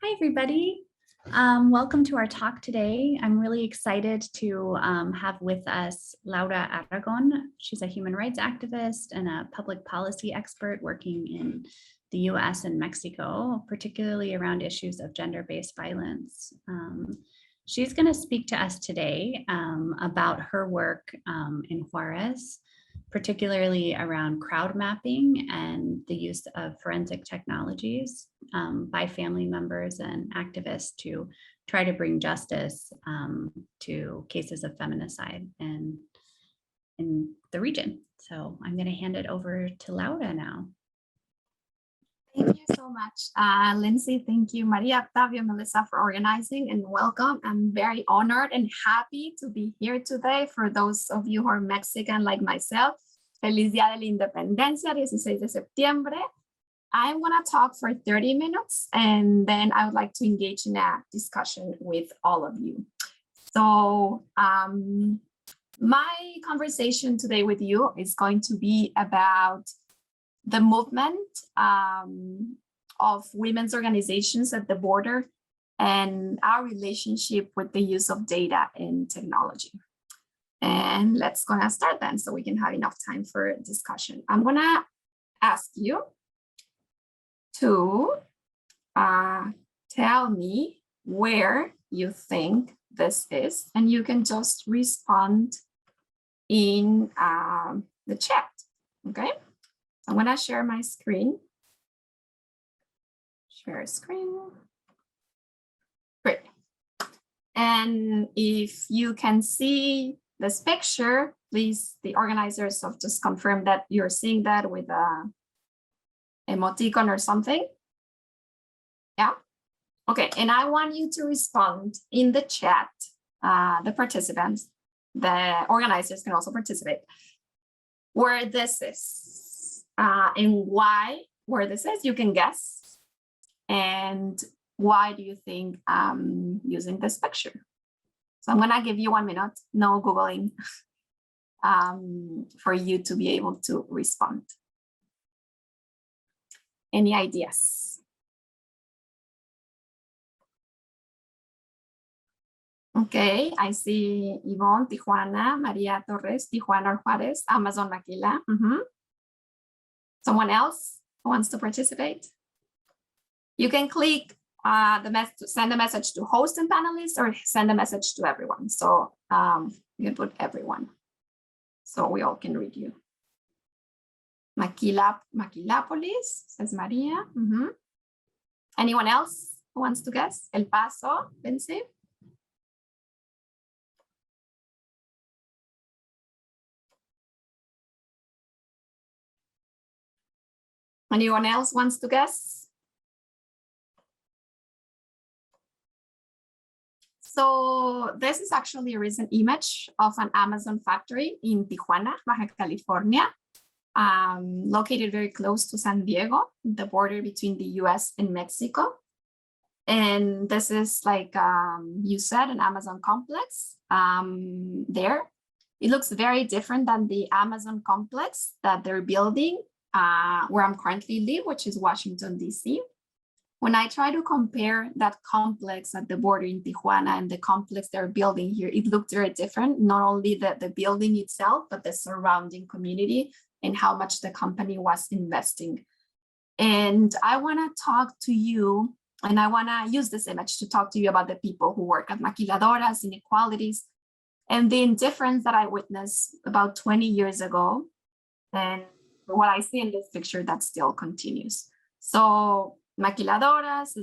Hi, everybody. Welcome to our talk today. I'm really excited to have with us Laura Aragón. She's a human rights activist and a public policy expert working in the US and Mexico, particularly around issues of gender-based violence. She's going to speak to us today about her work in Juárez, particularly around crowd mapping and the use of forensic technologies by family members and activists to try to bring justice to cases of feminicide in the region. So I'm going to hand it over to Laura now. Thank you so much, Lindsay. Thank you, Maria, Octavio, Melissa, for organizing, and welcome. I'm very honored and happy to be here today. For those of you who are Mexican like myself, Feliz Día de la Independencia, 16 de septiembre. I'm going to talk for 30 minutes, and then I would like to engage in a discussion with all of you. So my conversation today with you is going to be about the movement of women's organizations at the border and our relationship with the use of data and technology. And let's gonna start then so we can have enough time for discussion. I'm gonna ask you to tell me where you think this is, and you can just respond in the chat, okay? I'm gonna share my screen. Share screen. Great. And if you can see this picture, please, the organizers have just confirmed that you're seeing that with a emoticon or something. Yeah. Okay. And I want you to respond in the chat, the participants, the organizers can also participate, where this is. And why, where this is, you can guess. And why do you think I'm using this picture? So I'm gonna give you 1 minute, no Googling, for you to be able to respond. Any ideas? Okay, I see Yvonne, Tijuana, Maria Torres, Tijuana or Juárez, Amazon Maquila. Someone else who wants to participate? You can click send a message to host and panelists, or send a message to everyone. So you can put everyone, so we all can read you. Maquilapolis, says Maria. Anyone else who wants to guess? El Paso, Lindsay? Anyone else wants to guess? So this is actually a recent image of an Amazon factory in Tijuana, Baja California, located very close to San Diego, the border between the US and Mexico. And this is, like you said, an Amazon complex there. It looks very different than the Amazon complex that they're building where I'm currently live, which is Washington, DC. When I try to compare that complex at the border in Tijuana and the complex they're building here, it looked very different. Not only the building itself, but the surrounding community and how much the company was investing. And I want to talk to you, and I want to use this image to talk to you about the people who work at maquiladoras, inequalities, and the indifference that I witnessed about 20 years ago. And what I see in this picture that still continues. So maquiladoras,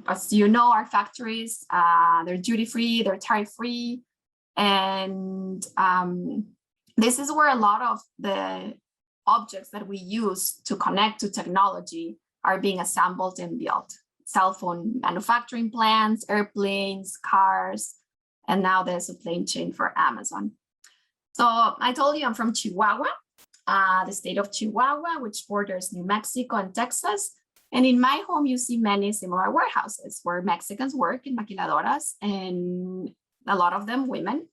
as you know, are factories. They're duty-free, they're tariff-free. And this is where a lot of the objects that we use to connect to technology are being assembled and built. Cell phone manufacturing plants, airplanes, cars, and now there's a supply chain for Amazon. So I told you I'm from Chihuahua, the state of Chihuahua, which borders New Mexico and Texas. And in my home, you see many similar warehouses where Mexicans work in maquiladoras, and a lot of them women.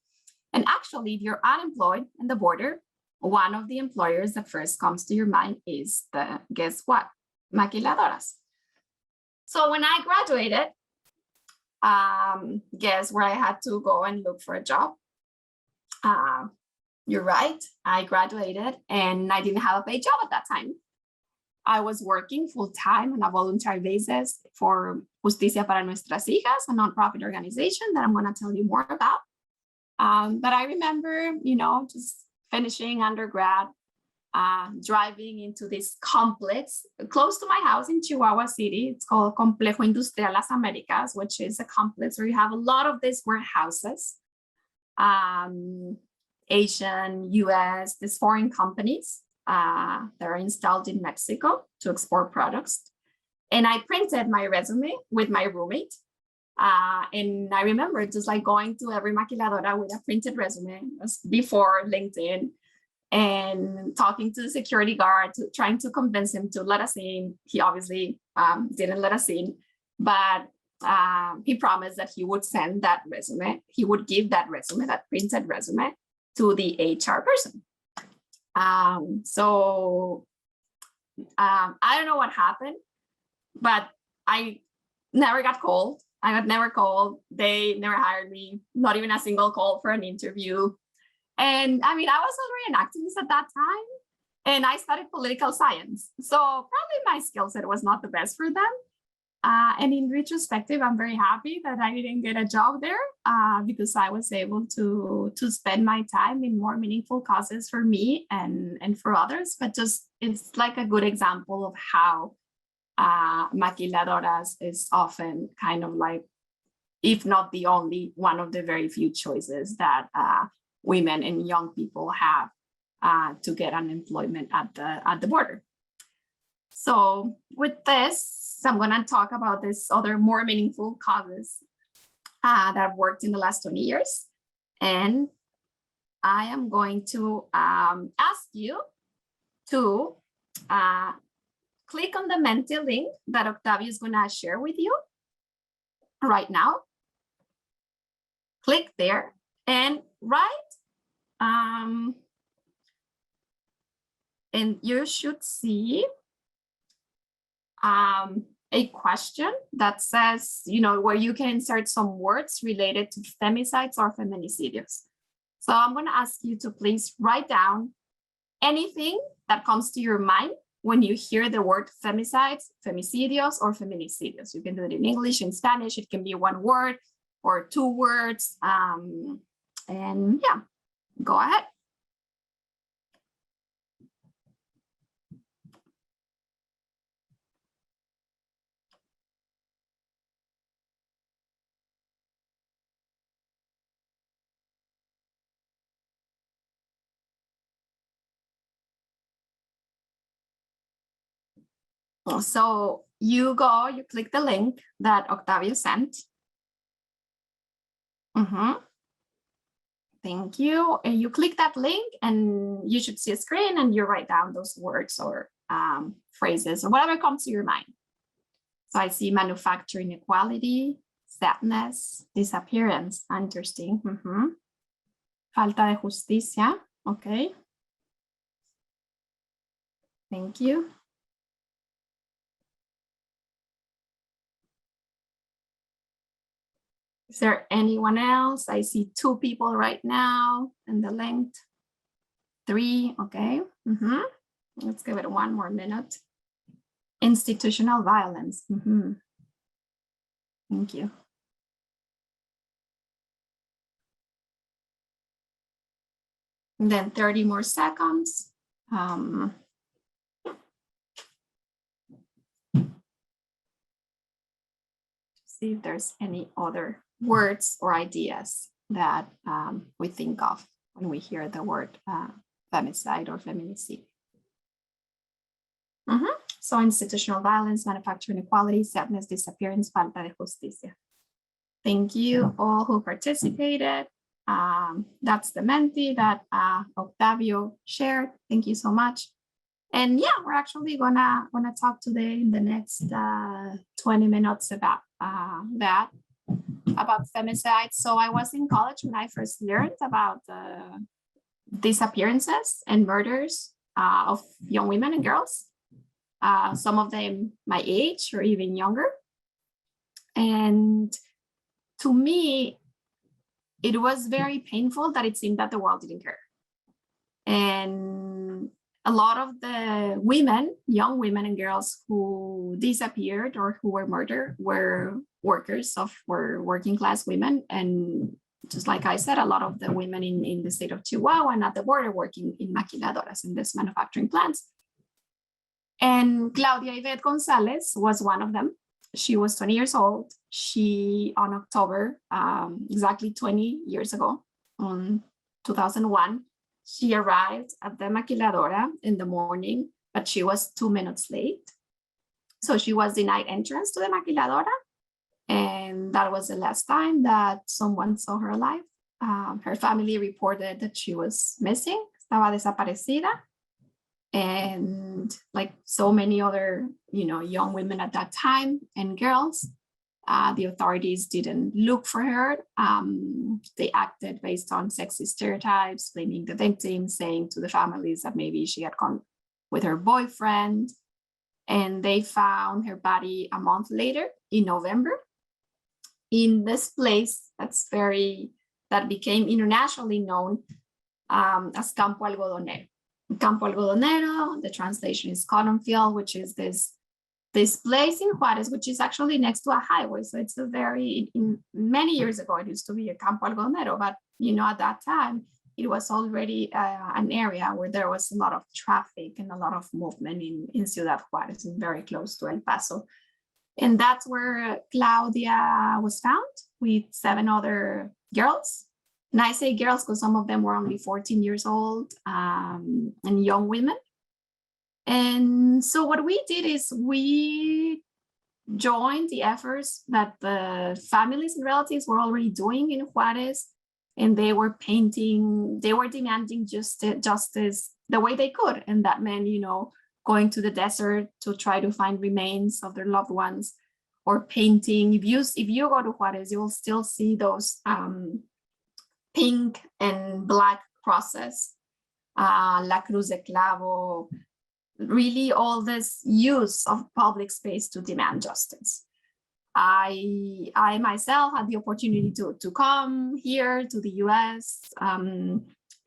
And actually, if you're unemployed in the border, one of the employers that first comes to your mind is guess what? Maquiladoras. So when I graduated, guess where I had to go and look for a job? You're right, I graduated and I didn't have a paid job at that time. I was working full-time on a voluntary basis for Justicia para Nuestras Hijas, a nonprofit organization that I'm going to tell you more about. But I remember, just finishing undergrad, driving into this complex close to my house in Chihuahua City. It's called Complejo Industrial Las Américas, which is a complex where you have a lot of these warehouses, Asian, US, these foreign companies that are installed in Mexico to export products. And I printed my resume with my roommate. And I remember just like going to every maquiladora with a printed resume before LinkedIn and talking to the security guard, trying to convince him to let us in. He obviously didn't let us in, but he promised that he would send that resume. He would give that resume, that printed resume, to the HR person. So I don't know what happened, but I never got called. I got never called. They never hired me, not even a single call for an interview. And I mean, I was already an activist at that time, and I studied political science. So probably my skill set was not the best for them. And in retrospective, I'm very happy that I didn't get a job there because I was able to spend my time in more meaningful causes for me and for others. But just it's like a good example of how maquiladoras is often kind of like, if not the only, one of the very few choices that women and young people have to get unemployment at the border. So with this, I'm going to talk about this other more meaningful causes that I've worked in the last 20 years. And I am going to ask you to click on the Menti link that Octavio is going to share with you right now. Click there and write. And you should see a question that says, where you can insert some words related to femicides or feminicidios. So I'm going to ask you to please write down anything that comes to your mind when you hear the word femicides, femicidios, or feminicidios. You can do it in English, in Spanish. It can be one word or two words. And yeah, go ahead. So you click the link that Octavio sent. Thank you. And you click that link and you should see a screen and you write down those words or phrases or whatever comes to your mind. So I see manufacturing equality, sadness, disappearance. Interesting. Falta de justicia. Okay. Thank you. Is there anyone else? I see 2 people right now in the link. 3, okay. Let's give it 1 more minute. Institutional violence. Thank you. And then 30 more seconds. See if there's any other words or ideas that we think of when we hear the word femicide or feminicide. So institutional violence, manufacturing inequality, sadness, disappearance, falta de justicia. Thank you all who participated. That's the Menti that Octavio shared. Thank you so much. And yeah, we're actually gonna talk today in the next 20 minutes about femicide. So I was in college when I first learned about disappearances and murders of young women and girls. Some of them my age or even younger. And to me, it was very painful that it seemed that the world didn't care. And a lot of the women, young women and girls who disappeared or who were murdered were working class women. And just like I said, a lot of the women in the state of Chihuahua and at the border working in maquiladoras, in these manufacturing plants. And Claudia Gonzalez was one of them. She was 20 years old. She, on October, exactly 20 years ago, on 2001, she arrived at the maquiladora in the morning, but she was 2 minutes late. So she was denied entrance to the maquiladora. And that was the last time that someone saw her alive. Her family reported that she was missing, estaba desaparecida. And like so many other, young women at that time and girls, the authorities didn't look for her. They acted based on sexist stereotypes, blaming the victim, saying to the families that maybe she had gone with her boyfriend. And they found her body a month later in November in this place that became internationally known as Campo Algodonero. Campo Algodonero, the translation is cotton field, which is this place in Juárez, which is actually next to a highway. So it's many years ago, it used to be a Campo Algodonero, but at that time, it was already an area where there was a lot of traffic and a lot of movement in Ciudad Juárez, and very close to El Paso. And that's where Claudia was found with 7 other girls. And I say girls because some of them were only 14 years old, and young women. And so what we did is we joined the efforts that the families and relatives were already doing in Juárez, and they were demanding justice the way they could. And that meant, going to the desert to try to find remains of their loved ones, or painting. If you go to Juárez, you will still see those pink and black crosses, La Cruz de Clavo, really all this use of public space to demand justice. I myself had the opportunity to come here to the US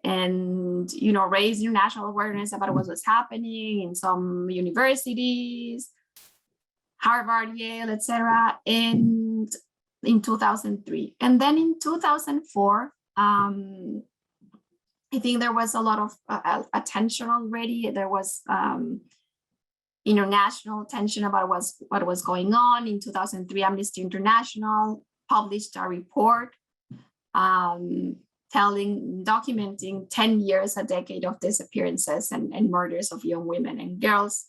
and raise international awareness about what was happening in some universities, Harvard, Yale, etc. And in 2003, and then in 2004. I think there was a lot of attention already. There was international attention about what was going on. In 2003, Amnesty International published a report documenting 10 years, a decade of disappearances and murders of young women and girls,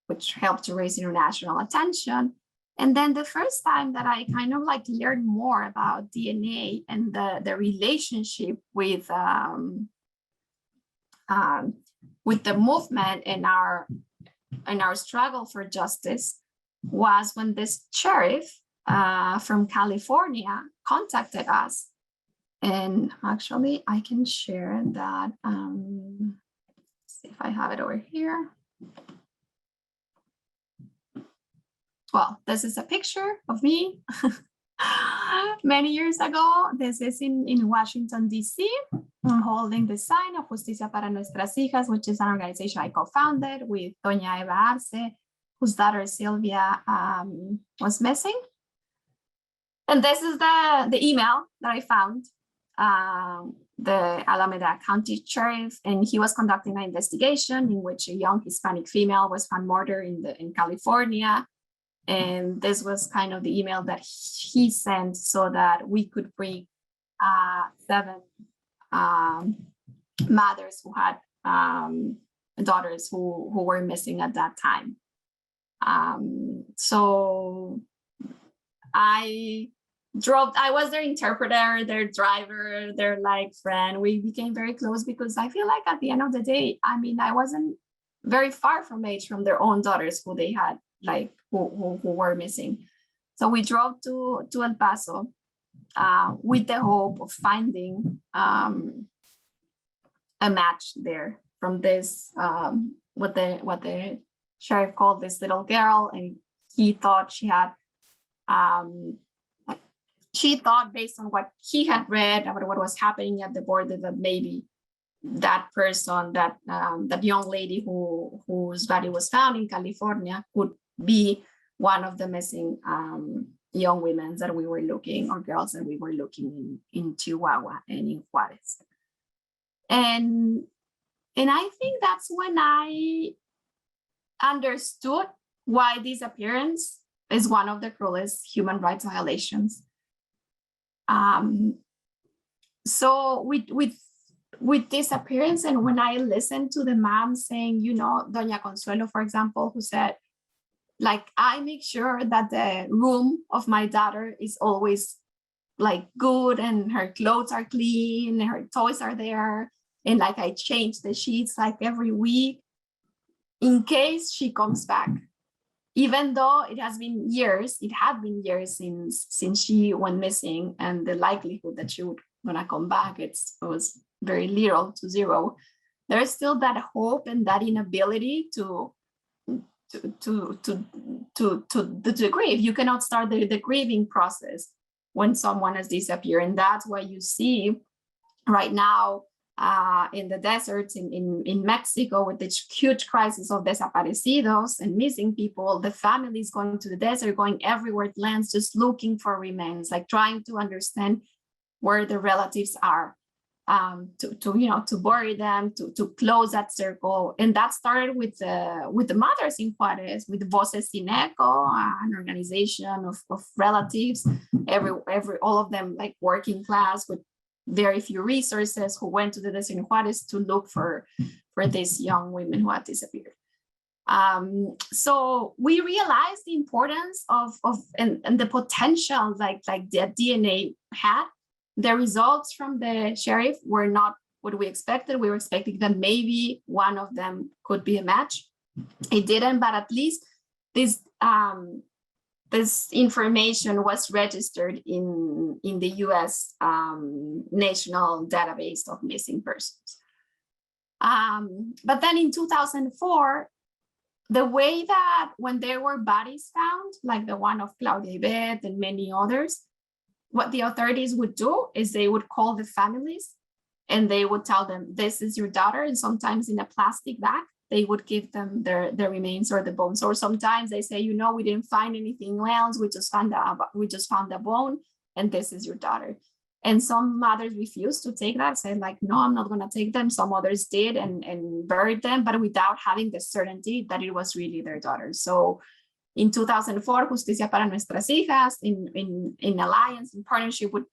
which helped to raise international attention. And then the first time that I kind of learned more about DNA and the relationship with the movement and our struggle for justice was when this sheriff from California contacted us. And actually, I can share that. See if I have it over here. Well, this is a picture of me many years ago. This is in Washington, D.C. I'm holding the sign of Justicia para Nuestras Hijas, which is an organization I co-founded with Doña Eva Arce, whose daughter Sylvia was missing. And this is the email that I found, the Alameda County Sheriff, and he was conducting an investigation in which a young Hispanic female was found murdered in California. And this was kind of the email that he sent so that we could bring 7 mothers who had daughters who were missing at that time. So I was their interpreter, their driver, their friend. We became very close because I feel like at the end of the day, I wasn't very far from age from their own daughters who they had who were missing. So we drove to El Paso with the hope of finding a match there from this, what the sheriff called this little girl, and he thought she had She thought, based on what he had read about what was happening at the border, that maybe that person, that young lady whose body was found in California, could be one of the missing young women that we were looking, or girls that we were looking in Chihuahua and in Juárez. And I think that's when I understood why disappearance is one of the cruelest human rights violations. So with disappearance, and when I listened to the mom saying, Doña Consuelo, for example, who said, like, I make sure that the room of my daughter is always like good, and her clothes are clean, and her toys are there, and like I change the sheets like every week in case she comes back. Even though it had been years since she went missing, and the likelihood that she would gonna come back, it was very little to zero. There's still that hope and that inability to grieve. You cannot start the grieving process when someone has disappeared, and that's why you see right now in the deserts in Mexico, with the huge crisis of desaparecidos and missing people, the families going to the desert, going everywhere it lands, just looking for remains, like trying to understand where the relatives are, to bury them, to close that circle. And that started with the mothers in Juárez, with Voces Sin Eco, an organization of relatives, all of them like working class with very few resources, who went to the desert in Juárez to look for these young women who had disappeared. So we realized the importance of and the potential like the DNA had. The results from the sheriff were not what we expected. We were expecting that maybe one of them could be a match. It didn't, but at least this information was registered in the US National Database of Missing Persons. But then in 2004, the way that when there were bodies found, like the one of Claudia Gonzalez and many others, what the authorities would do is they would call the families and they would tell them, this is your daughter. And sometimes in a plastic bag, they would give them their remains or the bones. Or sometimes they say, we didn't find anything else. We just found a bone, and this is your daughter. And some mothers refused to take that, said like, no, I'm not going to take them. Some others did and buried them, but without having the certainty that it was really their daughter. So in 2004, Justicia para Nuestras Hijas, in alliance, in partnership with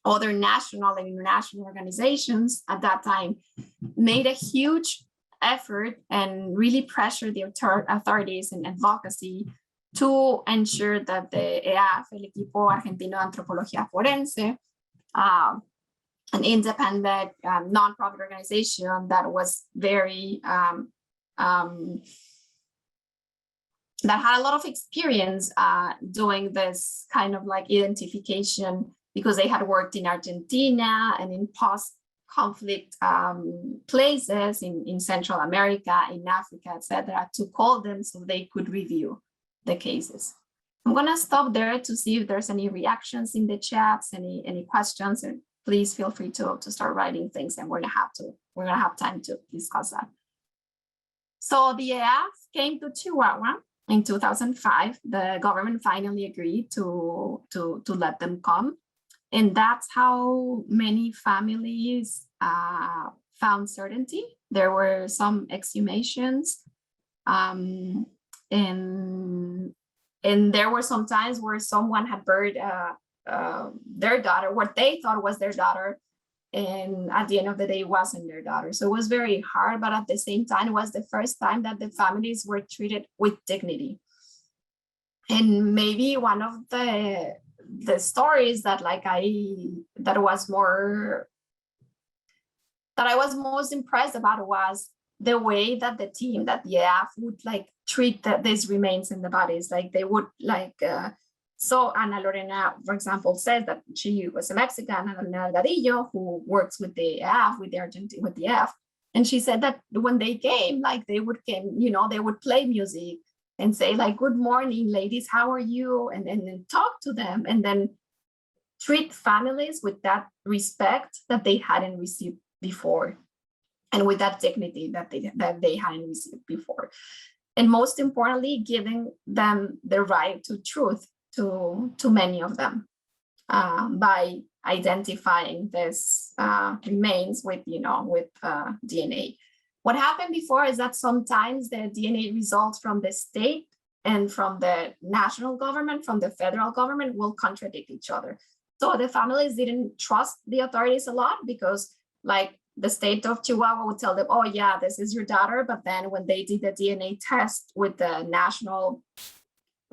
other national and international organizations at that time, made a huge effort and really pressured the authorities and advocacy to ensure that the EAF, el Equipo Argentino de Antropología Forense, an independent nonprofit organization that was very that had a lot of experience doing this kind of like identification, because they had worked in Argentina and in post-conflict places in Central America, in Africa, etc., to call them so they could review the cases. I'm gonna stop there to see if there's any reactions in the chats, any questions, and please feel free to start writing things, and we're gonna have time to discuss that. So the EAF came to Chihuahua in 2005. The government finally agreed to let them come. And that's how many families found certainty. There were some exhumations, and there were some times where someone had buried their daughter, what they thought was their daughter, and at the end of the day, it wasn't their daughter. So it was very hard, but at the same time, it was the first time that the families were treated with dignity. And maybe one of the stories that I was most impressed about was the way that the team, that the EAF would like treat these remains in the bodies. Like they would so Ana Lorena, for example, says that she was a Mexican, Ana Lorena Delgadillo, who works with the EAF, with the EAF. And she said that when they came, like they would play music. and say like, good morning, ladies, how are you? And then talk to them, and then treat families with that respect that they hadn't received before, and with that dignity that they hadn't received before. And most importantly, giving them the right to truth to many of them, by identifying this remains with, DNA. What happened before is that sometimes the DNA results from the state and from the national government, from the federal government, will contradict each other. So the families didn't trust the authorities a lot, because like the state of Chihuahua would tell them, oh yeah, this is your daughter. But then when they did the DNA test with the national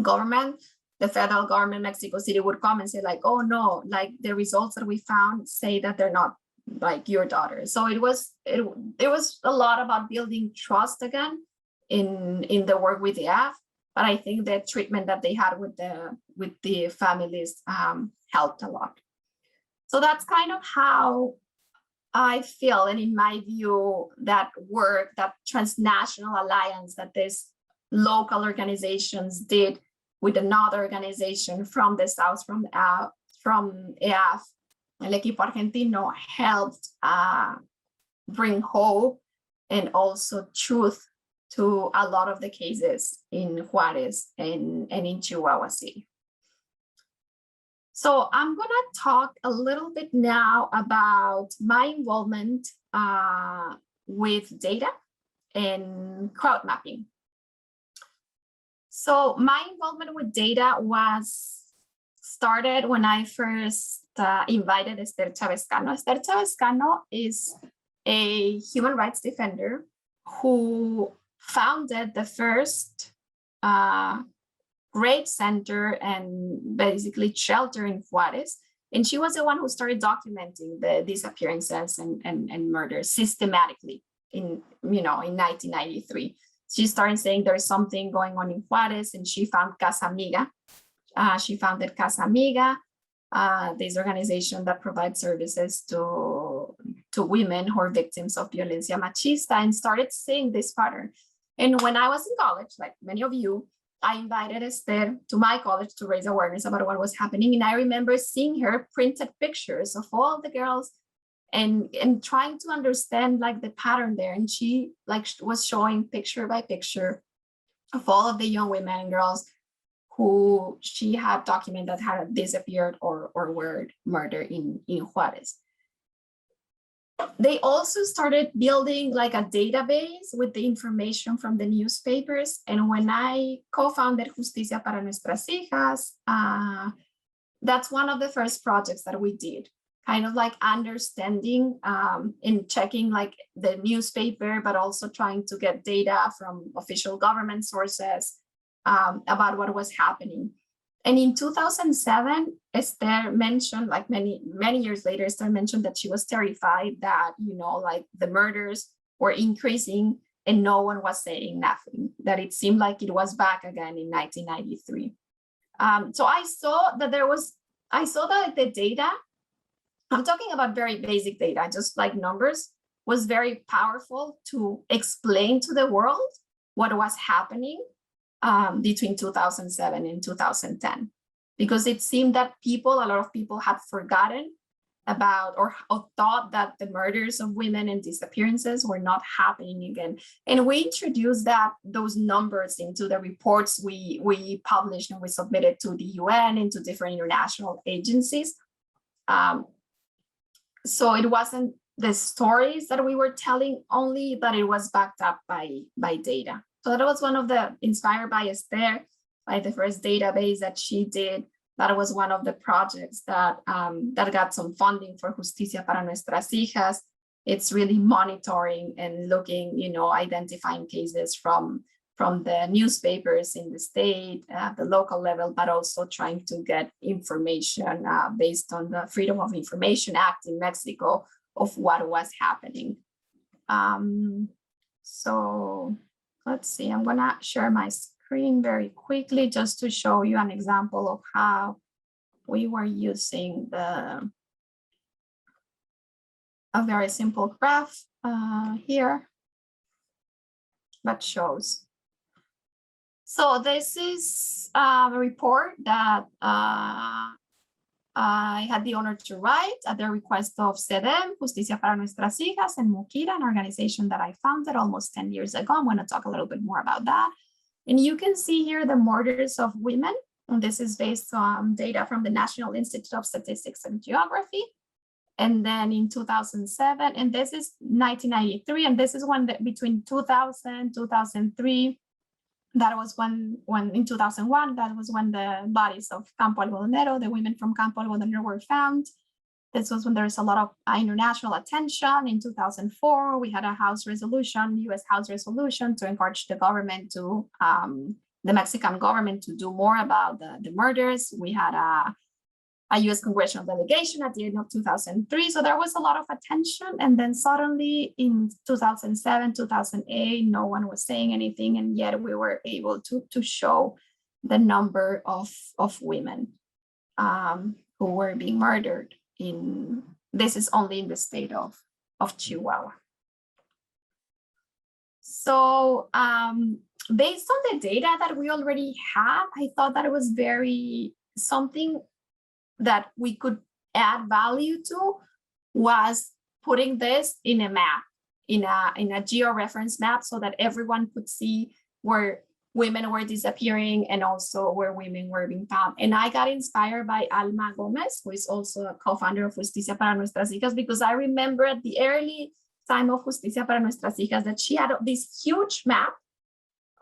government, the federal government, Mexico City, would come and say like, oh no, like the results that we found say that they're not like your daughter. So it was a lot about building trust again in the work with the AF. But I think the treatment that they had with the families helped a lot. So that's kind of how I feel, and in my view, that work, that transnational alliance that these local organizations did with another organization from the South, from EAF, El Equipo Argentino, helped bring hope and also truth to a lot of the cases in Juárez and in Chihuahua City. So I'm going to talk a little bit now about my involvement with data and crowd mapping. So my involvement with data was started when I first invited Esther Chavez-Cano. Esther Chavez-Cano is a human rights defender who founded the first rape center and basically shelter in Juárez. And she was the one who started documenting the disappearances and murders systematically in 1993. She started saying there's something going on in Juárez, and she found Casa Amiga. She founded Casa Amiga, this organization that provides services to women who are victims of violencia machista, and started seeing this pattern. And when I was in college, like many of you, I invited Esther to my college to raise awareness about what was happening. And I remember seeing her printed pictures of all the girls and trying to understand like the pattern there. And she like was showing picture by picture of all of the young women and girls who she had documented that had disappeared or were murdered in Juárez. They also started building like a database with the information from the newspapers. And when I co-founded Justicia para Nuestras Hijas, that's one of the first projects that we did, kind of like understanding and checking like the newspaper, but also trying to get data from official government sources about what was happening. And in 2007, Esther mentioned, like many years later, Esther mentioned that she was terrified that, like the murders were increasing and no one was saying nothing, that it seemed like it was back again in 1993. So I saw that the data, I'm talking about very basic data, just like numbers, was very powerful to explain to the world what was happening between 2007 and 2010, because it seemed that a lot of people had forgotten about or thought that the murders of women and disappearances were not happening again. And we introduced those numbers into the reports we published and we submitted to the UN and to different international agencies. So it wasn't the stories that we were telling only, but it was backed up by data. So that was one of the, inspired by Esther, by the first database that she did. That was one of the projects that got some funding for Justicia para Nuestras Hijas. It's really monitoring and looking, identifying cases from the newspapers in the state, the local level, but also trying to get information based on the Freedom of Information Act in Mexico of what was happening. So let's see, I'm gonna share my screen very quickly just to show you an example of how we were using a very simple graph here that shows. So this is a report that I had the honor to write at the request of CEDEM, Justicia para Nuestras Hijas, and Mukira, an organization that I founded almost 10 years ago. I'm going to talk a little bit more about that. And you can see here the murders of women. And this is based on data from the National Institute of Statistics and Geography. And then in 2007, and this is 1993, and this is when between 2000, 2003, that was when in 2001, that was when the bodies of Campo Algodonero, the women from Campo Algodonero were found. This was when there was a lot of international attention. In 2004, we had a House resolution, US House resolution, to encourage the government to, the Mexican government to do more about the murders. We had a US congressional delegation at the end of 2003. So there was a lot of attention. And then suddenly in 2007, 2008, no one was saying anything. And yet we were able to show the number of women who were being murdered this is only in the state of Chihuahua. So based on the data that we already have, I thought that it was something that we could add value to was putting this in a map, in a georeference map, so that everyone could see where women were disappearing and also where women were being found. And I got inspired by Alma Gomez, who is also a co-founder of Justicia para Nuestras Hijas, because I remember at the early time of Justicia para Nuestras Hijas that she had this huge map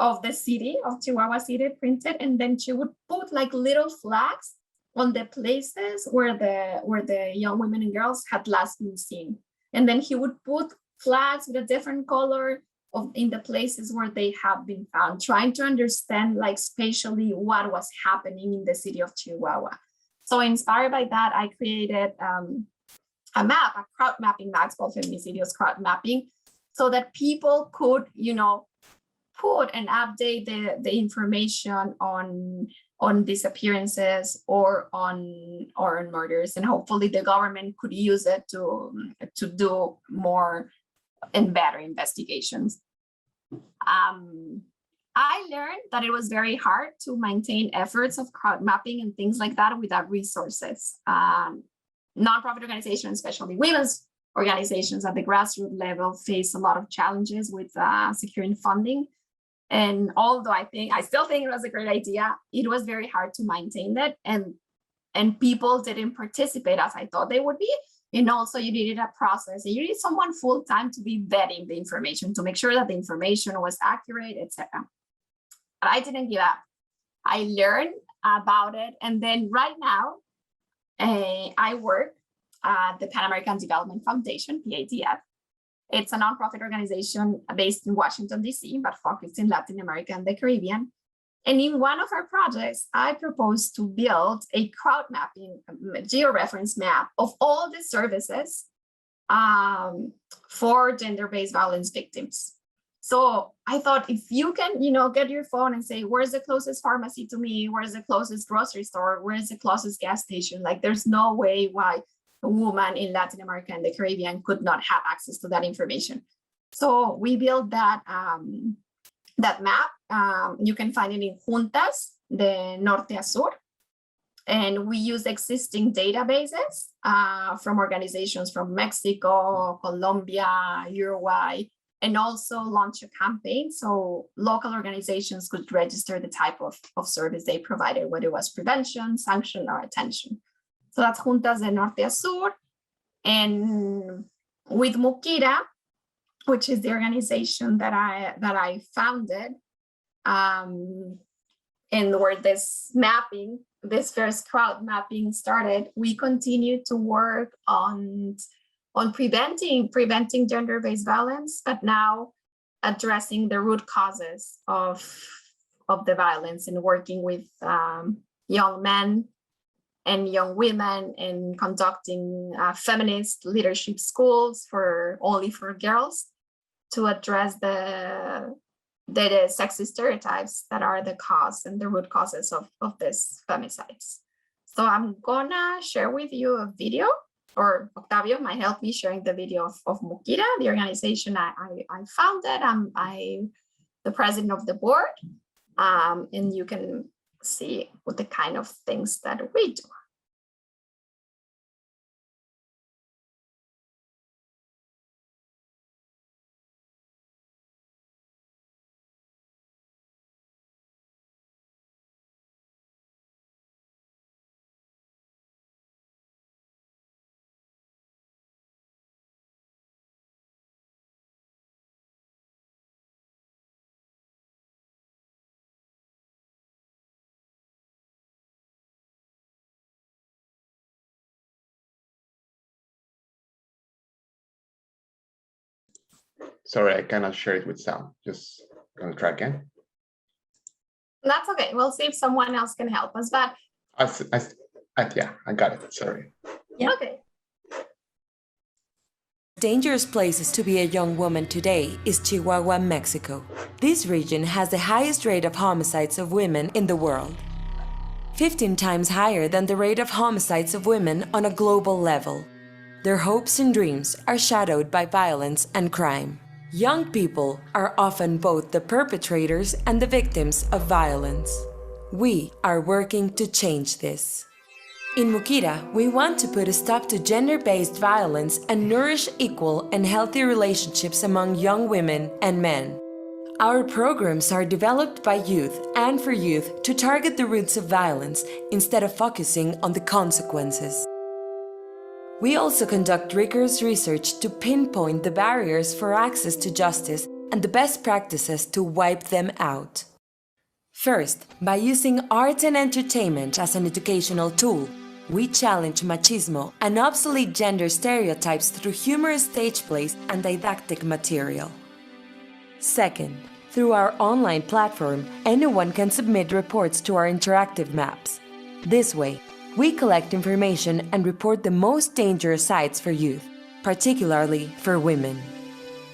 of the city, of Chihuahua City, printed, and then she would put like little flags on the places where the young women and girls had last been seen. And then he would put flags with a different color in the places where they have been found, trying to understand like spatially what was happening in the city of Chihuahua. So inspired by that, I created a map, a crowd mapping map called Feminicidios Crowd Mapping, so that people could, put and update the information on disappearances or on murders, and hopefully the government could use it to do more and better investigations. I learned that it was very hard to maintain efforts of crowd mapping and things like that without resources. Nonprofit organizations, especially women's organizations at the grassroots level, face a lot of challenges with securing funding. And although I still think it was a great idea, it was very hard to maintain that, and people didn't participate as I thought they would be. And also you needed a process, and you need someone full-time to be vetting the information, to make sure that the information was accurate, etc. But I didn't give up. I learned about it. And then right now, I work at the Pan American Development Foundation, PADF. It's a nonprofit organization based in Washington, D.C., but focused in Latin America and the Caribbean. And in one of our projects, I proposed to build a crowd mapping georeference map of all the services for gender-based violence victims. So I thought, if you can, get your phone and say, where's the closest pharmacy to me? Where's the closest grocery store? Where's the closest gas station? Like, there's no way why a woman in Latin America and the Caribbean could not have access to that information. So we built that map. You can find it in Juntas de Norte a Sur. And we use existing databases from organizations from Mexico, Colombia, Uruguay, and also launch a campaign so local organizations could register the type of service they provided, whether it was prevention, sanction, or attention. So that's Juntas de Norte a Sur. And with Mukira, which is the organization that I founded, and where this first crowd mapping started, we continue to work on preventing gender-based violence, but now addressing the root causes of the violence and working with young men and young women, and conducting feminist leadership schools only for girls, to address the sexist stereotypes that are the cause and the root causes of these femicides. So I'm gonna share with you a video, or Octavio might help me sharing the video of Mukira, the organization I founded. I'm the president of the board. And you can see what the kind of things that we do. Sorry, I cannot share it with sound. Just gonna try again. That's okay. We'll see if someone else can help us. But Yeah, I got it. Sorry. yeah. Okay. Dangerous places to be a young woman today is Chihuahua, Mexico. This region has the highest rate of homicides of women in the world, 15 times higher than the rate of homicides of women on a global level. Their hopes and dreams are shadowed by violence and crime. Young people are often both the perpetrators and the victims of violence. We are working to change this. In Mukira, we want to put a stop to gender-based violence and nourish equal and healthy relationships among young women and men. Our programs are developed by youth and for youth to target the roots of violence instead of focusing on the consequences. We also conduct rigorous research to pinpoint the barriers for access to justice and the best practices to wipe them out. First, by using art and entertainment as an educational tool, we challenge machismo and obsolete gender stereotypes through humorous stage plays and didactic material. Second, through our online platform, anyone can submit reports to our interactive maps. This way, we collect information and report the most dangerous sites for youth, particularly for women.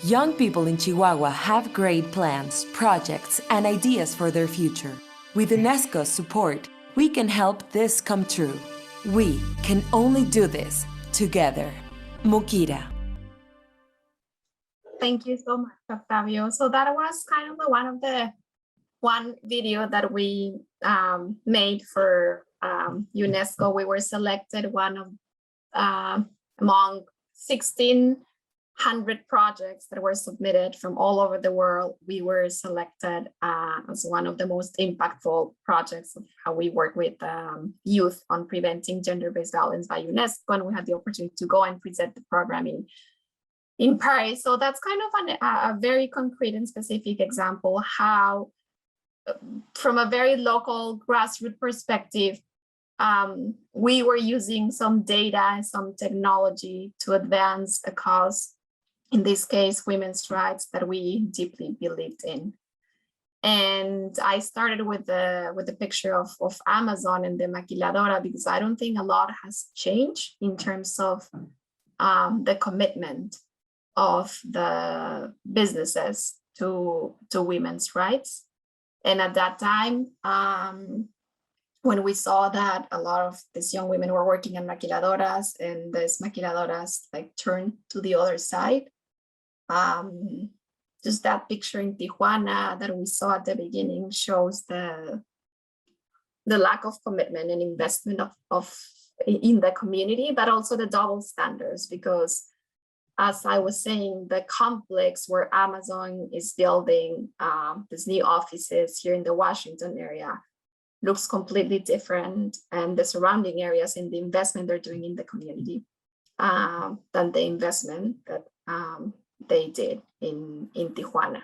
Young people in Chihuahua have great plans, projects, and ideas for their future. With UNESCO's support, we can help this come true. We can only do this together. Mukira. Thank you so much, Octavio. So that was kind of one video that we made for UNESCO. We were selected one of among 1,600 projects that were submitted from all over the world. We were selected as one of the most impactful projects of how we work with youth on preventing gender-based violence by UNESCO, and we had the opportunity to go and present the program in Paris. So that's kind of a very concrete and specific example how, from a very local grassroots perspective, we were using some data and some technology to advance a cause, in this case, women's rights, that we deeply believed in. And I started with the picture of Amazon and the maquiladora, because I don't think a lot has changed in terms of the commitment of the businesses to women's rights. And at that time, when we saw that a lot of these young women were working in maquiladoras, and these maquiladoras like turned to the other side, just that picture in Tijuana that we saw at the beginning shows the lack of commitment and investment in the community, but also the double standards, because as I was saying, the complex where Amazon is building these new offices here in the Washington area looks completely different, and the surrounding areas and the investment they're doing in the community than the investment that they did in Tijuana.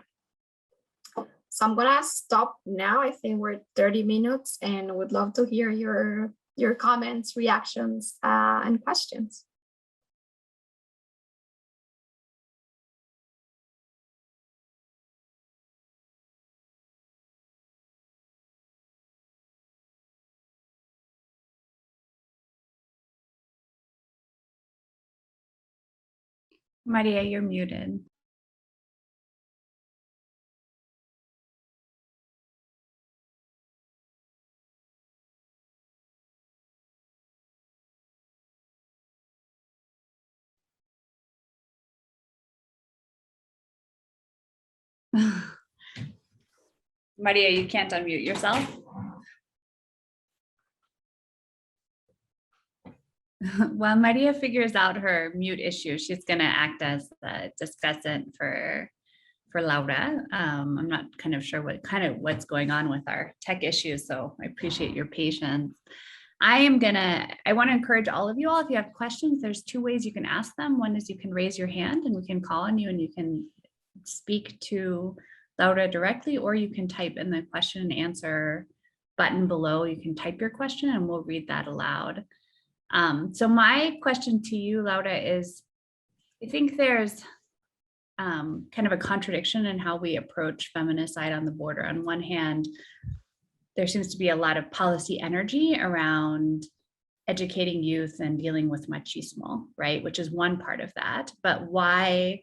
So I'm gonna stop now. I think we're at 30 minutes and would love to hear your comments, reactions, and questions. Maria, you're muted. Maria, you can't unmute yourself. While Maria figures out her mute issue, she's going to act as the discussant for Laura. I'm not kind of sure what's going on with our tech issues, so I appreciate your patience. I want to encourage all of you all, if you have questions, there's two ways you can ask them. One is you can raise your hand and we can call on you and you can speak to Laura directly, or you can type in the question and answer button below. You can type your question and we'll read that aloud. So my question to you, Laura, is I think there's kind of a contradiction in how we approach feminicide on the border. On one hand, there seems to be a lot of policy energy around educating youth and dealing with machismo, right? Which is one part of that, but why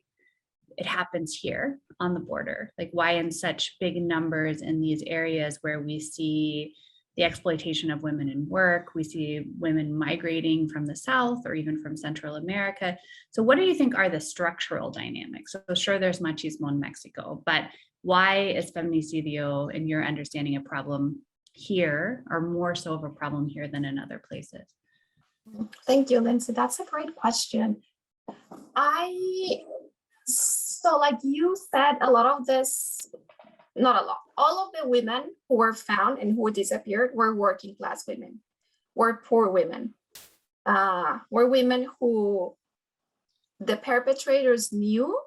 it happens here on the border, like why in such big numbers in these areas where we see the exploitation of women in work, we see women migrating from the South or even from Central America. So what do you think are the structural dynamics? So sure, there's machismo in Mexico, but why is feminicidio, in your understanding, a problem here, or more so of a problem here than in other places? Thank you, Lindsay. That's a great question. So like you said, a lot of this, not a lot, all of the women who were found and who disappeared were working class women, were poor women, were women who the perpetrators knew,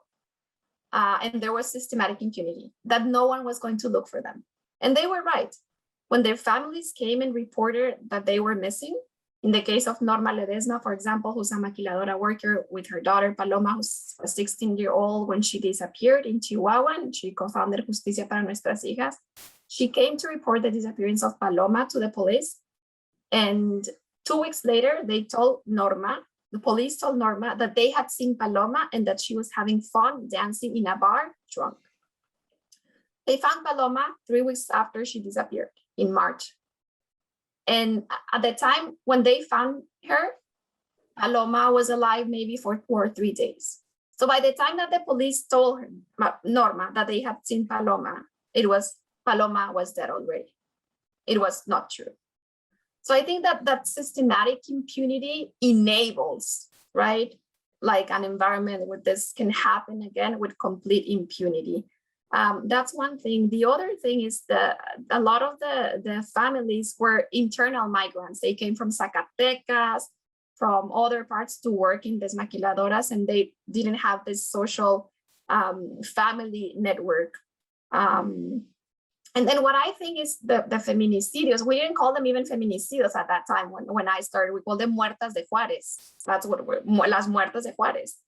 and there was systematic impunity, that no one was going to look for them. And they were right. When their families came and reported that they were missing, in the case of Norma Ledesma, for example, who's a maquiladora worker with her daughter Paloma, who's a 16-year-old when she disappeared in Chihuahua, and she co-founded Justicia para Nuestras Hijas. She came to report the disappearance of Paloma to the police. And 2 weeks later, the police told Norma that they had seen Paloma and that she was having fun dancing in a bar, drunk. They found Paloma 3 weeks after she disappeared in March. And at the time when they found her, Paloma was alive maybe for 2 or 3 days. So by the time that the police told Norma that they had seen Paloma, Paloma was dead already. It was not true. So I think that systematic impunity enables, right? Like an environment where this can happen again with complete impunity. That's one thing. The other thing is that a lot of the families were internal migrants. They came from Zacatecas, from other parts to work in these maquiladoras, and they didn't have this social family network. And then what I think is the feminicidios, we didn't call them even feminicidios at that time. When I started, we called them muertas de Juárez. That's what las muertas de Juárez.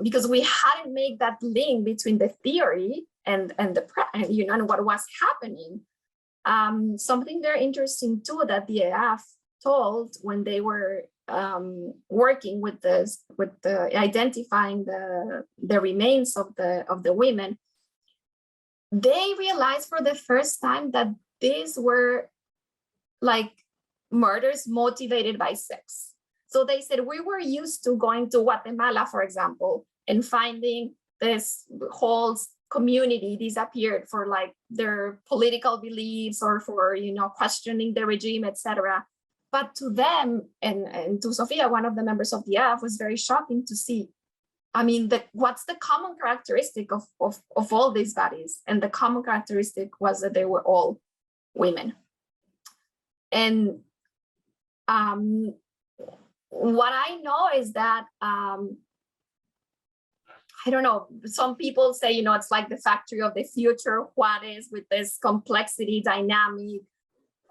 Because we hadn't made that link between the theory and and what was happening. Something very interesting too that the EAF told when they were working with identifying the remains of the women, they realized for the first time that these were like murders motivated by sex. So they said, we were used to going to Guatemala, for example, and finding this whole community disappeared for like their political beliefs or for, questioning the regime, etc. But to them and to Sofia, one of the members of the EAF, was very shocking to see. I mean, what's the common characteristic of all these bodies? And the common characteristic was that they were all women. And what I know is that, I don't know, some people say, it's like the factory of the future, Juárez, with this complexity dynamic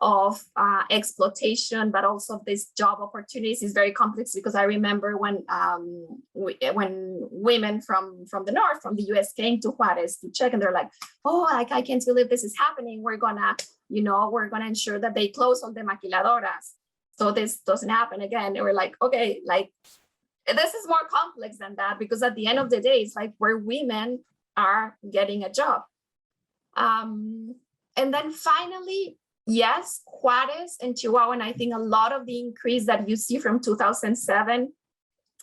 of exploitation, but also this job opportunities is very complex, because I remember when women from the north, from the US, came to Juárez to check, and they're like, oh, like, I can't believe this is happening. We're gonna ensure that they close all the maquiladoras, so this doesn't happen again. And we're like, okay, like, this is more complex than that, because at the end of the day, it's like where women are getting a job. And then finally, yes, Juárez and Chihuahua, and I think a lot of the increase that you see from 2007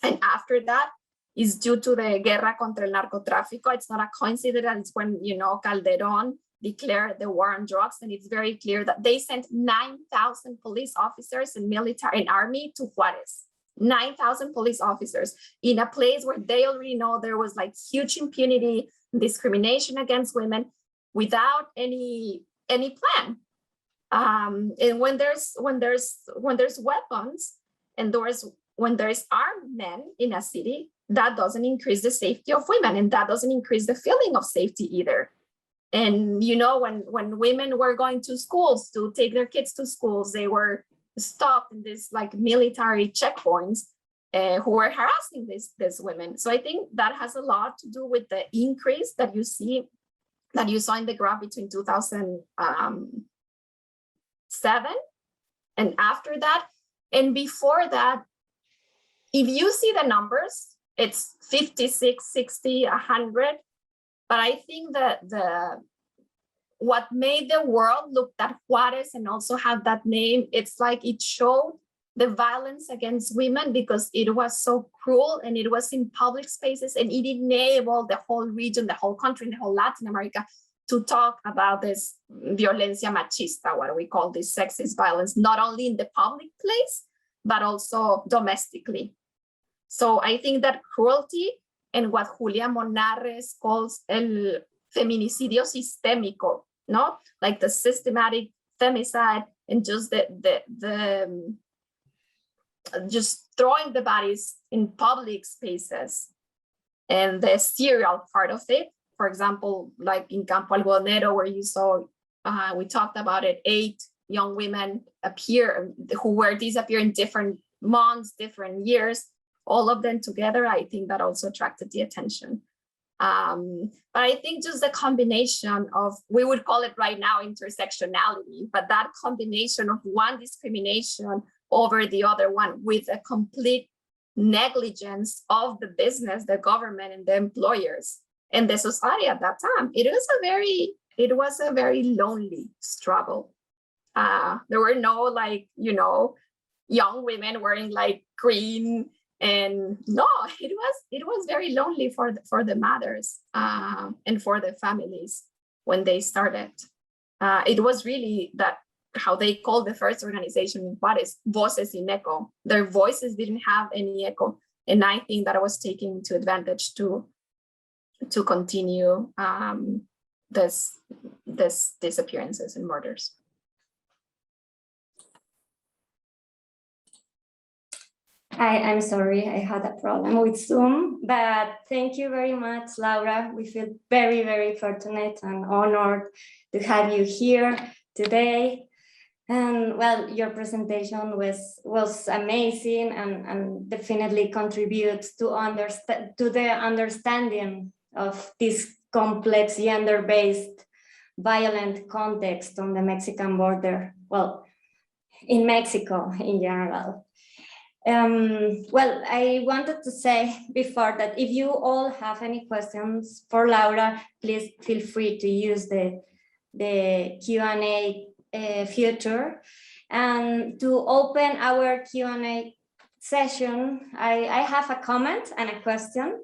and after that is due to the guerra contra el narcotráfico. It's not a coincidence when, Calderón declare the war on drugs, and it's very clear that they sent 9,000 police officers and military and army to Juárez. 9,000 police officers in a place where they already know there was like huge impunity, discrimination against women, without any plan. And when there's weapons and when there's armed men in a city, that doesn't increase the safety of women, and that doesn't increase the feeling of safety either. And you know, when women were going to schools to take their kids to schools, they were stopped in these like military checkpoints who were harassing these women. So I think that has a lot to do with the increase that you saw in the graph between 2007 and after that. And before that, if you see the numbers, it's 56, 60, 100. But I think that what made the world look at Juárez and also have that name, it's like it showed the violence against women because it was so cruel and it was in public spaces, and it enabled the whole region, the whole country, and the whole Latin America to talk about this violencia machista, what we call this sexist violence, not only in the public place, but also domestically. So I think that cruelty and what Julia Monarres calls el feminicidio sistémico, no? Like the systematic femicide and just just throwing the bodies in public spaces, and the serial part of it. For example, like in Campo Algodonero, where you saw, we talked about it, 8 young women appear who were disappeared in different months, different years, all of them together. I think that also attracted the attention. But I think just the combination of, we would call it right now intersectionality, but that combination of one discrimination over the other one with a complete negligence of the business, the government, and the employers and the society at that time, it was a very lonely struggle. There were no, like, you know, young women wearing like green, and no, it was very lonely for the mothers and for the families when they started. It was really that how they called the first organization in Juárez, voces sin eco. Their voices didn't have any echo, and I think that I was taking into advantage to continue this disappearances and murders. I'm sorry, I had a problem with Zoom, but thank you very much, Laura. We feel very, very fortunate and honored to have you here today. And well, your presentation was amazing and definitely contributes to the understanding of this complex gender-based violent context on the Mexican border. Well, in Mexico in general. Well, I wanted to say before that if you all have any questions for Laura, please feel free to use the Q&A feature. And to open our Q&A session, I have a comment and a question.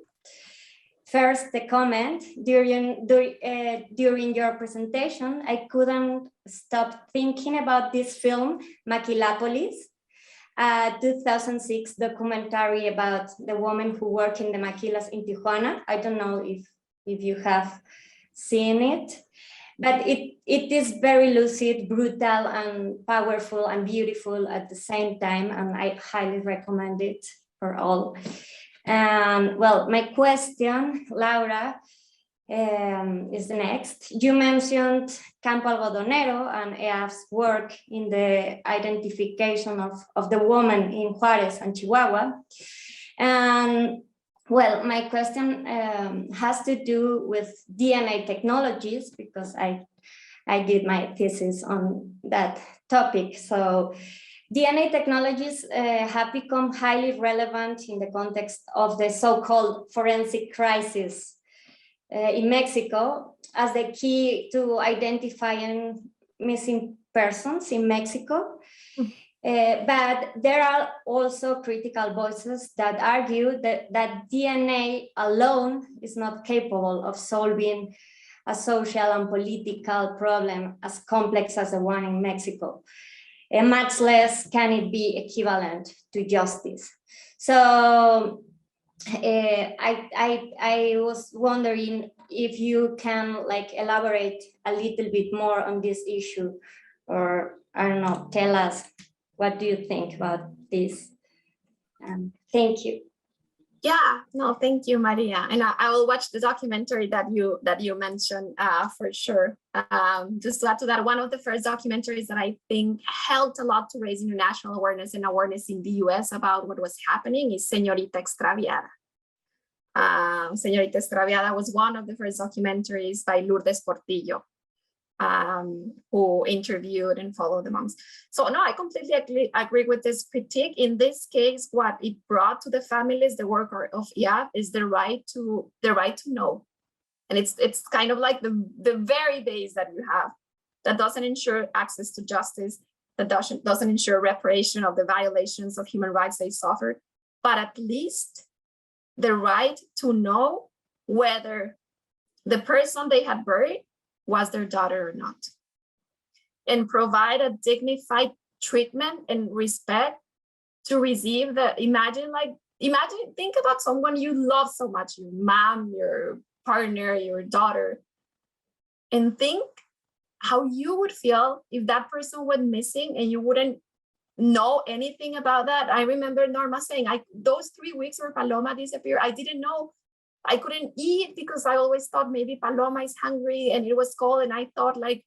First, the comment: during your presentation, I couldn't stop thinking about this film, Maquilápolis, a 2006 documentary about the women who work in the maquilas in Tijuana. I don't know if you have seen it, but it is very lucid, brutal, and powerful and beautiful at the same time, and I highly recommend it for all. Well, my question, Laura, is the next. You mentioned Campo Algodonero and EAF's work in the identification of the woman in Juárez and Chihuahua. And well, my question has to do with DNA technologies, because I did my thesis on that topic. So DNA technologies have become highly relevant in the context of the so-called forensic crisis in Mexico as the key to identifying missing persons in Mexico. But there are also critical voices that argue that DNA alone is not capable of solving a social and political problem as complex as the one in Mexico. And much less can it be equivalent to justice. So I was wondering if you can like elaborate a little bit more on this issue, or I don't know, tell us what do you think about this. Thank you. Yeah, no, thank you, Maria. And I will watch the documentary that you mentioned for sure. Just to add to that, one of the first documentaries that I think helped a lot to raise international awareness and awareness in the US about what was happening is Señorita Extraviada. Señorita Extraviada was one of the first documentaries by Lourdes Portillo, who interviewed and followed the moms. So no, I completely agree with this critique. In this case, what it brought to the families, the work of IAF, is the right to know. And it's kind of like the very base that you have that doesn't ensure access to justice, that doesn't ensure reparation of the violations of human rights they suffered, but at least the right to know whether the person they had buried was their daughter or not, and provide a dignified treatment and respect to receive think about someone you love so much, your mom, your partner, your daughter, and think how you would feel if that person went missing and you wouldn't know anything about that. I remember Norma saying, those 3 weeks where Paloma disappeared, I didn't know. I couldn't eat because I always thought maybe Paloma is hungry and it was cold. And I thought like,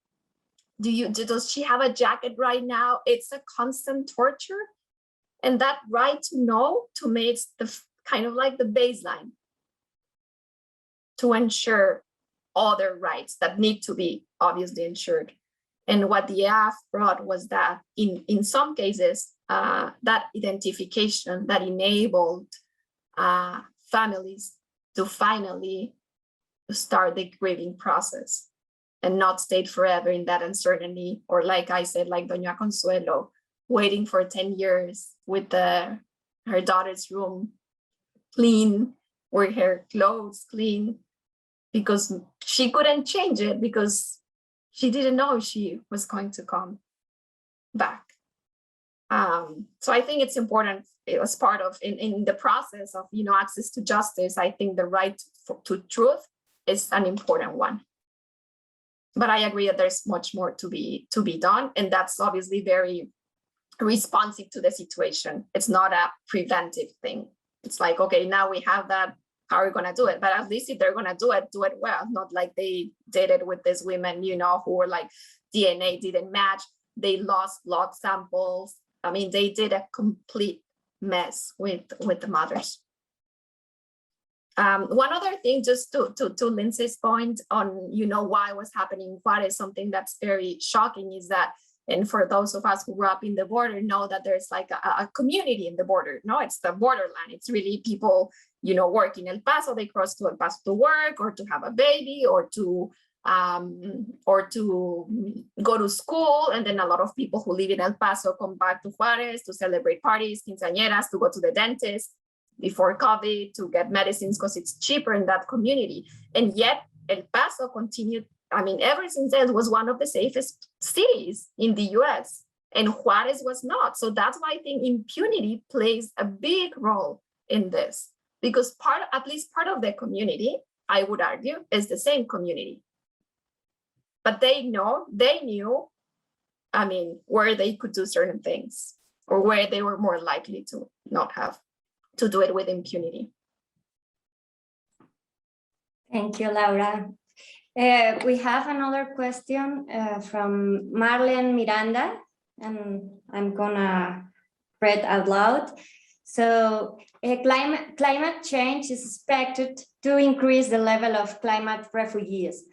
does she have a jacket right now? It's a constant torture. And that right to know to make the kind of like the baseline to ensure other rights that need to be obviously ensured. And what the AF brought was that in some cases, that identification that enabled families to finally start the grieving process and not stay forever in that uncertainty, or like I said, like Doña Consuelo, waiting for 10 years with her daughter's room clean, or her clothes clean, because she couldn't change it because she didn't know she was going to come back. So I think it's important. It was part of in the process of access to justice. I think the right to truth is an important one. But I agree that there's much more to be done, and that's obviously very responsive to the situation. It's not a preventive thing. It's like, okay, now we have that. How are we gonna do it? But at least if they're gonna do it well, not like they did it with these women, who were like DNA didn't match. They lost blood samples. I mean, they did a complete mess with the mothers. One other thing, just to Lindsay's point on, why was happening in Juárez, something that's very shocking is that, and for those of us who grew up in the border know that there's like a community in the border. No, it's the borderland. It's really people, work in El Paso, they cross to El Paso to work or to have a baby or to go to school. And then a lot of people who live in El Paso come back to Juárez to celebrate parties, quinceañeras, to go to the dentist before COVID, to get medicines because it's cheaper in that community. And yet El Paso continued, ever since then, was one of the safest cities in the US, and Juárez was not. So that's why I think impunity plays a big role in this, because at least part of the community, I would argue, is the same community. But they knew, where they could do certain things or where they were more likely to not have to do it with impunity. Thank you, Laura. We have another question from Marlene Miranda, and I'm gonna read out loud. So climate change is expected to increase the level of climate refugees.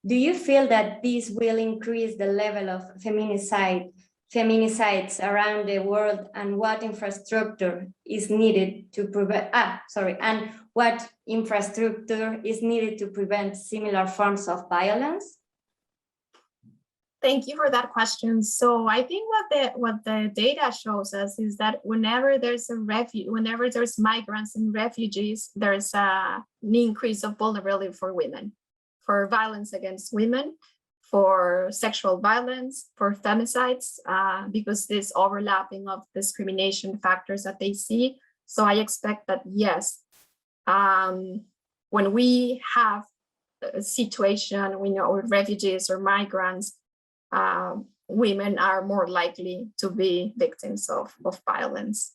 Do you feel that this will increase the level of feminicides around the world, and what infrastructure is needed to prevent, and what infrastructure is needed to prevent similar forms of violence? Thank you for that question. So I think what the data shows us is that whenever there's migrants and refugees, there's an increase of vulnerability for women, for violence against women, for sexual violence, for femicides, because this overlapping of discrimination factors that they see. So I expect that, yes, when we have a situation, we know with refugees or migrants, women are more likely to be victims of violence.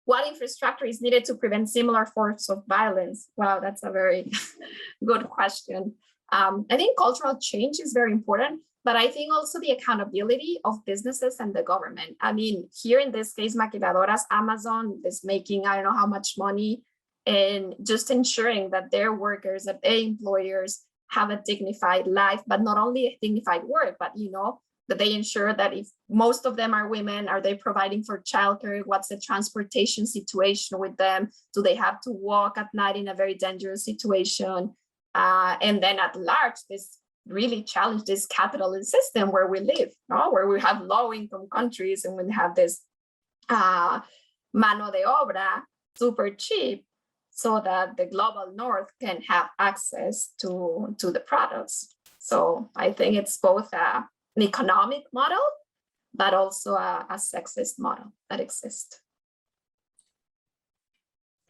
What infrastructure is needed to prevent similar forms of violence? Wow, that's a very good question. I think cultural change is very important, but I think also the accountability of businesses and the government. I mean, here in this case, maquiladoras, Amazon is making, I don't know how much money, and just ensuring that their workers, that their employers have a dignified life, but not only a dignified work, but that they ensure that if most of them are women, are they providing for childcare? What's the transportation situation with them? Do they have to walk at night in a very dangerous situation? And then at large, this really challenge this capitalist system where we live, where we have low-income countries and we have this mano de obra, super cheap, so that the global north can have access to the products. So I think it's both an economic model, but also a sexist model that exists.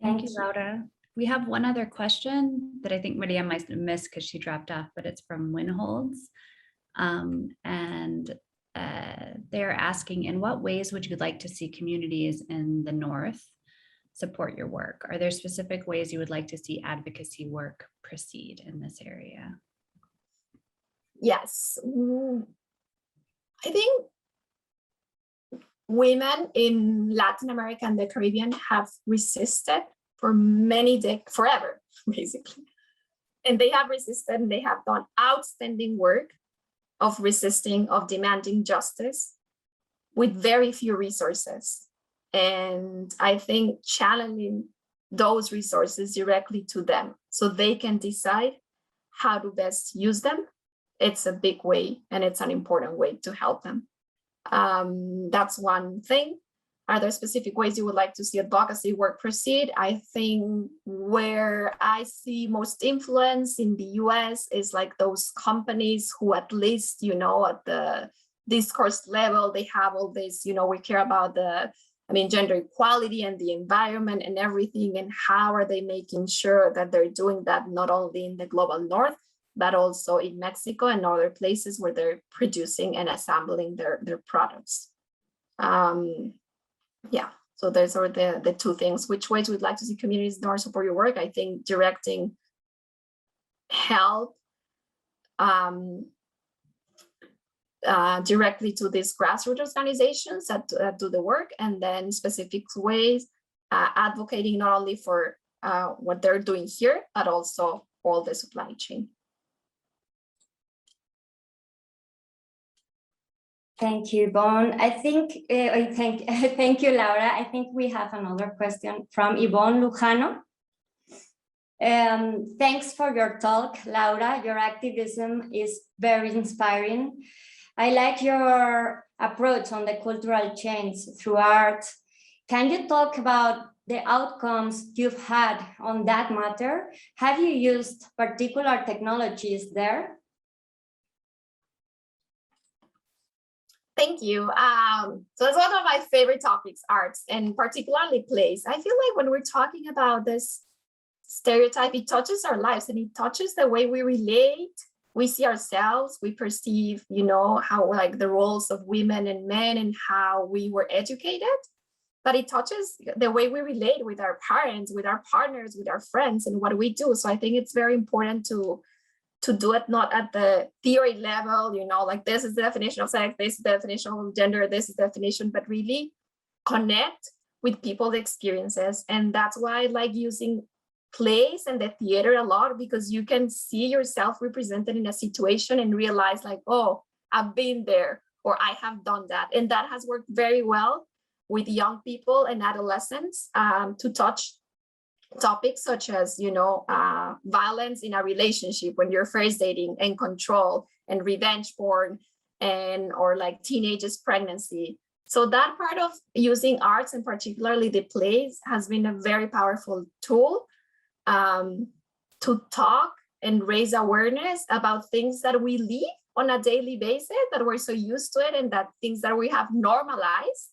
Thank you, Laura. We have one other question that I think Maria might have missed because she dropped off, but it's from Winholds. They're asking, in what ways would you like to see communities in the North support your work? Are there specific ways you would like to see advocacy work proceed in this area? Yes. I think women in Latin America and the Caribbean have resisted for forever, basically. And they have resisted and they have done outstanding work of resisting, of demanding justice with very few resources. And I think channeling those resources directly to them so they can decide how to best use them, it's a big way and it's an important way to help them. That's one thing. Are there specific ways you would like to see advocacy work proceed? I think where I see most influence in the US is like those companies who at least, at the discourse level, they have all this, we care about gender equality and the environment and everything, and how are they making sure that they're doing that not only in the global north, but also in Mexico and other places where they're producing and assembling their products. So those are the two things. Which ways we'd like to see communities more support your work? I think directing help directly to these grassroots organizations that do the work, and then specific ways advocating not only for what they're doing here, but also all the supply chain. Thank you, Yvonne. I think, thank you, Laura. I think we have another question from Yvonne Lujano. Thanks for your talk, Laura. Your activism is very inspiring. I like your approach on the cultural change through art. Can you talk about the outcomes you've had on that matter? Have you used particular technologies there? Thank you. So it's one of my favorite topics, arts, and particularly plays. I feel like when we're talking about this stereotype, it touches our lives and it touches the way we relate, we see ourselves, we perceive, how like the roles of women and men and how we were educated. But it touches the way we relate with our parents, with our partners, with our friends, and what we do. So I think it's very important to do it not at the theory level, like this is the definition of sex, this is the definition of gender, this is the definition, but really connect with people's experiences. And that's why I like using plays and the theater a lot, because you can see yourself represented in a situation and realize like, oh, I've been there, or I have done that. And that has worked very well with young people and adolescents to touch topics such as, violence in a relationship when you're first dating, and control and revenge porn, or like teenagers' pregnancy. So that part of using arts, and particularly the plays, has been a very powerful tool to talk and raise awareness about things that we live on a daily basis, that we're so used to it, and that things that we have normalized,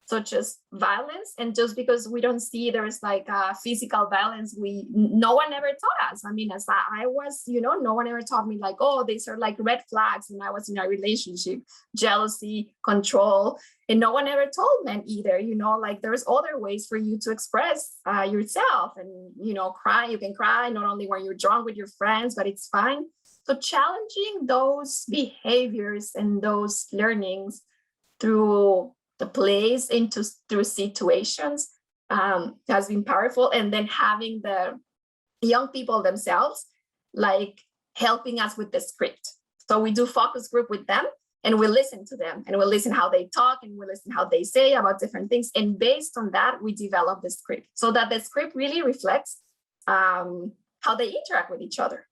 such as violence. And just because we don't see there's like physical violence, no one ever taught us. I mean, as I was, no one ever taught me like, oh, these are like red flags when I was in a relationship, jealousy, control. And no one ever told men either, like there's other ways for you to express yourself, and, cry. You can cry not only when you're drunk with your friends, but it's fine. So challenging those behaviors and those learnings through the plays through situations has been powerful. And then having the young people themselves like helping us with the script. So we do focus group with them, and we listen to them, and we listen how they talk, and we listen how they say about different things. And based on that, we develop the script so that the script really reflects how they interact with each other.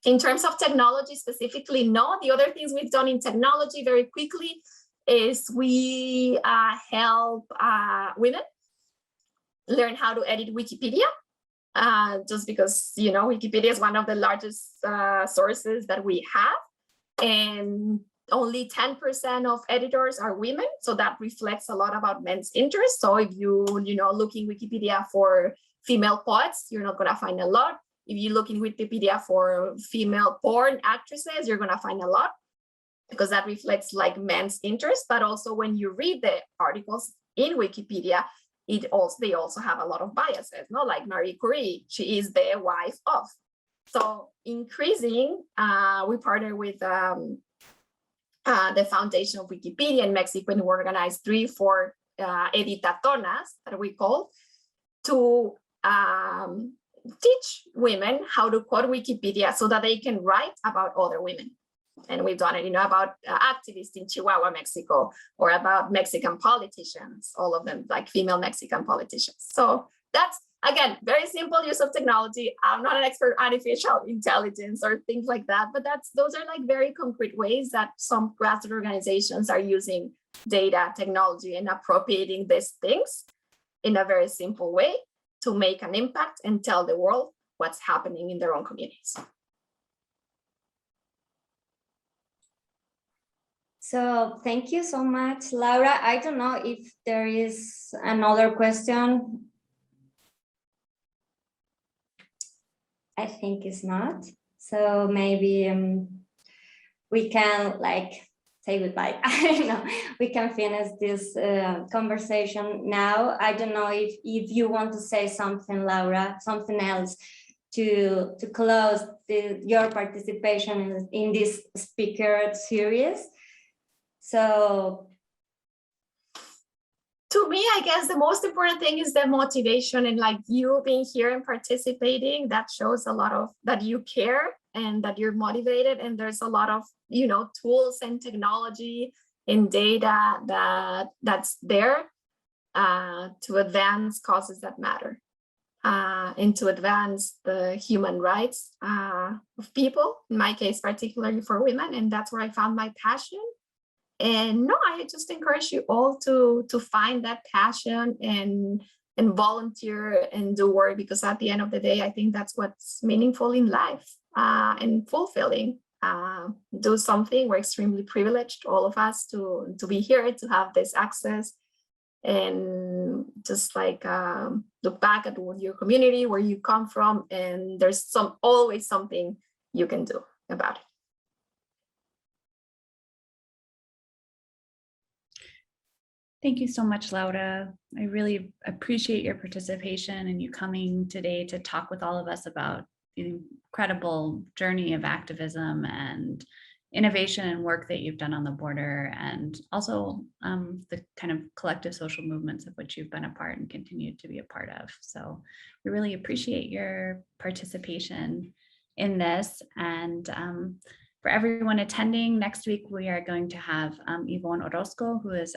In terms of technology specifically, no. The other things we've done in technology very quickly is we help women learn how to edit Wikipedia, just because, Wikipedia is one of the largest sources that we have, and only 10% of editors are women. So that reflects a lot about men's interests. So if you, look in Wikipedia for female poets, you're not going to find a lot. If you look in Wikipedia for female porn actresses, you're going to find a lot, because that reflects like men's interest. But also when you read the articles in Wikipedia, they also have a lot of biases, like Marie Curie, she is the wife of. So increasing, we partner with the foundation of Wikipedia in Mexico, and we organized 3-4 editatonas that we call to teach women how to code Wikipedia so that they can write about other women. And we've done it, about activists in Chihuahua, Mexico, or about Mexican politicians, all of them like female Mexican politicians. So that's, again, very simple use of technology. I'm not an expert in artificial intelligence or things like that, but those are like very concrete ways that some grassroots organizations are using data, technology, and appropriating these things in a very simple way to make an impact and tell the world what's happening in their own communities. So thank you so much, Laura. I don't know if there is another question. I think it's not. So maybe we can say goodbye. I don't know. We can finish this conversation now. I don't know if you want to say something, Laura, something else to close your participation in this speaker series. So to me, I guess the most important thing is the motivation, and like you being here and participating, that shows a lot of that you care and that you're motivated. And there's a lot of, tools and technology and data that's there to advance causes that matter and to advance the human rights of people, in my case, particularly for women. And that's where I found my passion. And no, I just encourage you all to find that passion and volunteer and do work, because at the end of the day, I think that's what's meaningful in life and fulfilling. Do something. We're extremely privileged, all of us, to be here, to have this access, and just look back at your community, where you come from, and there's always something you can do about it. Thank you so much, Laura. I really appreciate your participation and you coming today to talk with all of us about the incredible journey of activism and innovation and work that you've done on the border, and also the kind of collective social movements of which you've been a part and continue to be a part of. So we really appreciate your participation in this. And for everyone attending, next week we are going to have Yvonne Orozco, who was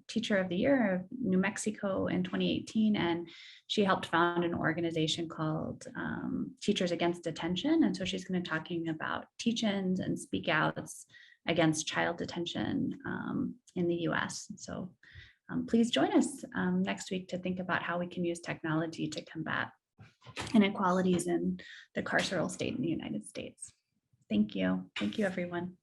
Teacher of the Year of New Mexico in 2018, and she helped found an organization called Teachers Against Detention. And so she's going to be talking about teach-ins and speak outs against child detention in the US. So please join us next week to think about how we can use technology to combat inequalities in the carceral state in the United States. Thank you. Thank you, everyone.